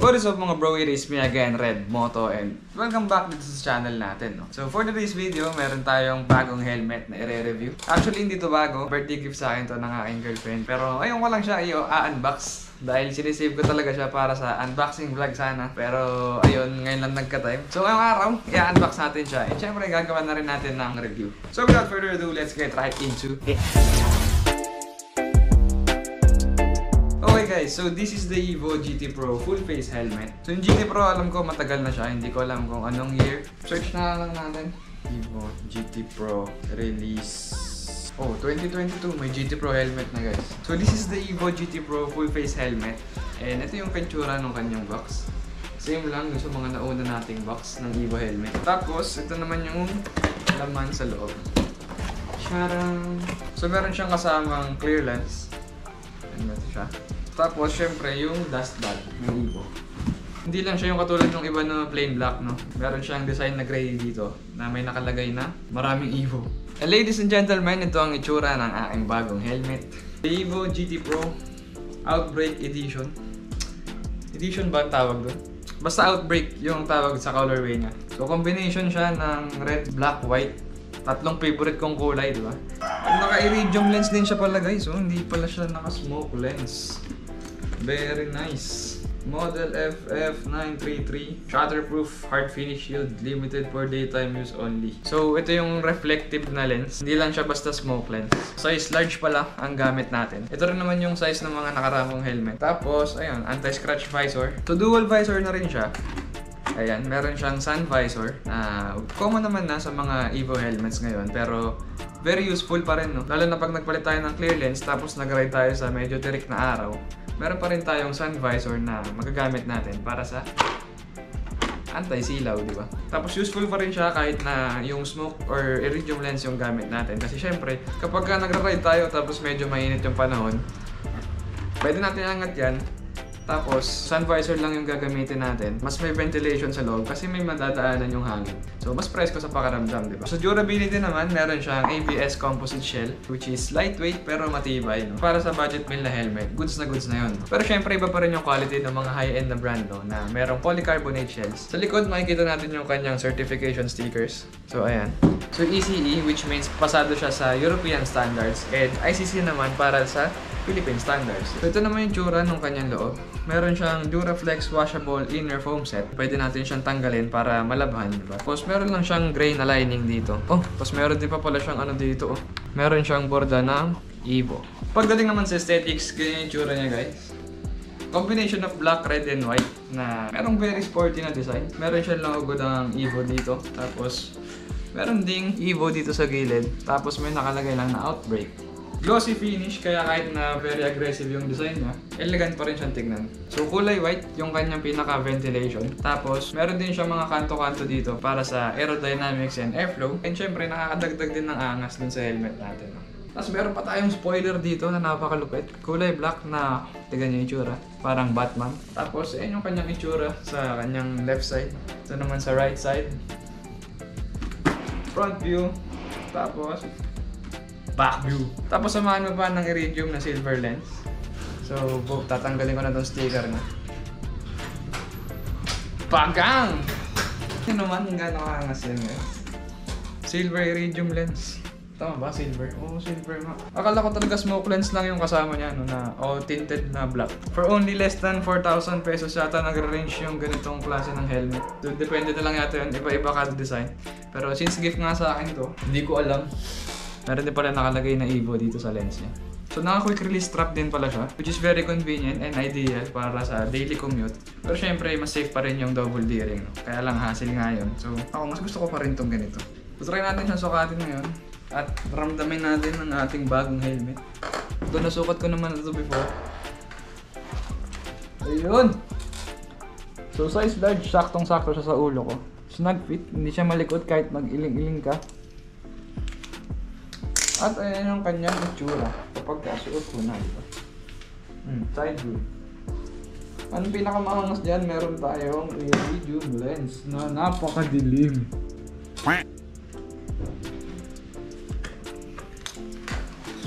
What is up mga bro, it is me again, Red Moto, and welcome back dito sa channel natin. No? So for today's video, meron tayong bagong helmet na i-review. Actually hindi to bago, birthday gift sa akin to ng aking girlfriend. Pero ayun ko lang siya i-unbox dahil sinisave ko talaga siya para sa unboxing vlog sana. Pero ayun, ngayon lang nagka-time. So ngayong araw, i-unbox natin siya. And syempre gagawa na rin natin ng review. So without further ado, let's get right into it. Okay guys, so this is the EVO GT Pro full face helmet. So yung GT Pro alam ko matagal na siya, hindi ko alam kung anong year. Search na lang natin. EVO GT Pro release. Oh, 2022 may GT Pro helmet na guys. So this is the EVO GT Pro full face helmet. And ito yung kantsura ng kanyang box. Same lang sa mga nauna nating box ng EVO helmet. Tapos ito naman yung laman sa loob. Charang! So meron siyang kasamang clear lens. Ano siya? Tapos, syempre, yung dust bag ng EVO. Hindi lang siya yung katulad ng iba na plain black, no? Meron siyang design na gray dito na may nakalagay na maraming EVO. And ladies and gentlemen, ito ang itsura ng aking bagong helmet. The EVO GT Pro Outbreak Edition. Edition ba ang tawag doon? Basta Outbreak yung tawag sa colorway niya. So, combination siya ng red, black, white. Tatlong favorite kong kulay, di ba? Naka-iridium lens din siya pala guys, so hindi pala siya naka-smoke lens. Very nice. Model FF933. Shatterproof, hard finish shield, limited for daytime use only. So ito yung reflective na lens. Hindi lang siya basta smoke lens. Size large pala ang gamit natin. Ito rin naman yung size ng mga nakaramong helmet. Tapos, ayun, anti-scratch visor. So dual visor na rin siya. Ayan, meron siyang sun visor na common naman na sa mga EVO helmets ngayon, pero very useful pa rin, no? Lalo na pag nagpalit tayo ng clear lens tapos nag-ride tayo sa medyo tirik na araw, meron pa rin tayong sun visor na magagamit natin para sa anti-silaw, di ba? Tapos useful pa rin siya kahit na yung smoke or iridium lens yung gamit natin, kasi syempre kapag ka nagra-ride tayo tapos medyo mainit yung panahon, pwede natin angat yan. Tapos, sun visor lang yung gagamitin natin. Mas may ventilation sa loob kasi may madadaanan yung hangin. So, mas presko sa pakaramdam, di ba? So, durability naman, meron siyang ABS composite shell, which is lightweight pero matibay, no? Para sa budget meal na helmet, goods na yun. No? Pero syempre, iba pa rin yung quality ng mga high-end na brand, no? Na merong polycarbonate shells. Sa likod, makikita natin yung kanyang certification stickers. So, ayan. So, ECE, which means pasado siya sa European standards, and ICC naman para sa Philippine standards. So, ito naman yung tsura ng kanyang loob. Meron siyang Duraflex washable inner foam set. Pwede natin siyang tanggalin para malabhan, diba? Tapos meron lang siyang gray na lining dito. Oh, tapos meron din pa pala siyang ano dito, oh. Meron siyang borda ng EVO. Pagdating naman sa aesthetics, ganyan yung tsura niya, guys. Combination of black, red, and white na merong very sporty na design. Meron siyang logo ng EVO dito. Tapos meron ding EVO dito sa gilid. Tapos may nakalagay lang na Outbreak. Glossy finish, kaya kahit na very aggressive yung design niya, elegant pa rin siyang tignan. So kulay white yung kanyang pinaka-ventilation. Tapos meron din siyang mga kanto-kanto dito para sa aerodynamics and airflow. And syempre nakakadagdag din ng angas dun sa helmet natin. Tapos meron pa tayong spoiler dito na napakalupit. Kulay black na, tignan niyo yung itsura, parang Batman. Tapos ayan yung kanyang itsura sa kanyang left side. Ito naman sa right side. Front view. Tapos back view. Tapos samahan mo pa ng iridium na silver lens. So, tatanggalin ko na itong sticker na. Pagang! Ito naman yung gano'ng angas yan, guys. Silver iridium lens. Tama ba? Silver? Oo, silver nga. Akala ko talaga smoke lens lang yung kasama niya, no, na tinted na black. For only less than 4,000 pesos yata nagre-range yung ganitong klase ng helmet. So, depende na lang yata yun. Iba-iba kada design. Pero since gift nga sa akin to, hindi ko alam. Meron din pala nakalagay na EVO dito sa lens niya. So naka-quick release strap din pala siya, which is very convenient and ideal para sa daily commute. Pero syempre, mas safe pa rin yung double D-ring. No? Kaya lang hassle nga yun. So ako, mas gusto ko pa rin tong ganito. So try natin siyang sukatin ngayon at ramdamin natin ang ating bagong helmet. Ito, nasukat ko naman ito before. Ayun! So size large, saktong-sakto siya sa ulo ko. Snug fit, hindi siya malikot kahit mag-iling-iling ka. At ayan yung kanyang itsura kapag kasuot ko na, diba? Side view. Ang pinakamaangas dyan, meron tayong iridium lens na napakadilim.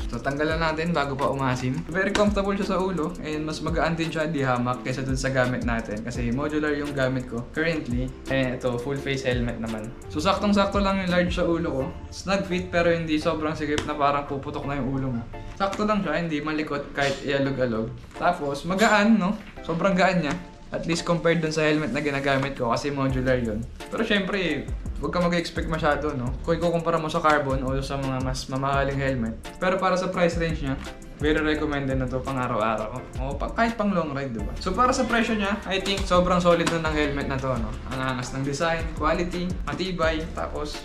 So tanggalan natin bago pa umasim. Very comfortable siya sa ulo and mas magaan din siya di hamak kaysa dun sa gamit natin kasi modular yung gamit ko currently. And ito, full face helmet naman. So saktong-sakto lang yung large sa ulo ko. Snug fit pero hindi sobrang sikip na parang puputok na yung ulo mo. Sakto lang siya, hindi malikot kahit ialog-alog. Tapos magaan, no? Sobrang gaan niya. At least compared dun sa helmet na ginagamit ko kasi modular yun. Pero syempre, huwag ka mag-expect masyado, no? Kung ikukumpara mo sa carbon o sa mga mas mamahaling helmet. Pero para sa price range niya, very recommended na to pang araw-araw. O kahit pang long ride, diba? So para sa presyo niya, I think sobrang solid na ng helmet na to, no? Ang angas ng design, quality, matibay, tapos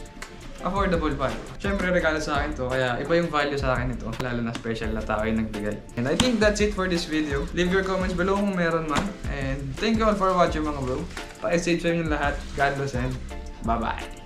affordable pa. Siyempre, regalo sa akin to, kaya iba yung value sa akin ito, lalo na special na tao yung nagbigay. And I think that's it for this video. Leave your comments below kung meron man. And thank you all for watching mga bro. Pa-safe sa inyo lahat. God bless and bye-bye.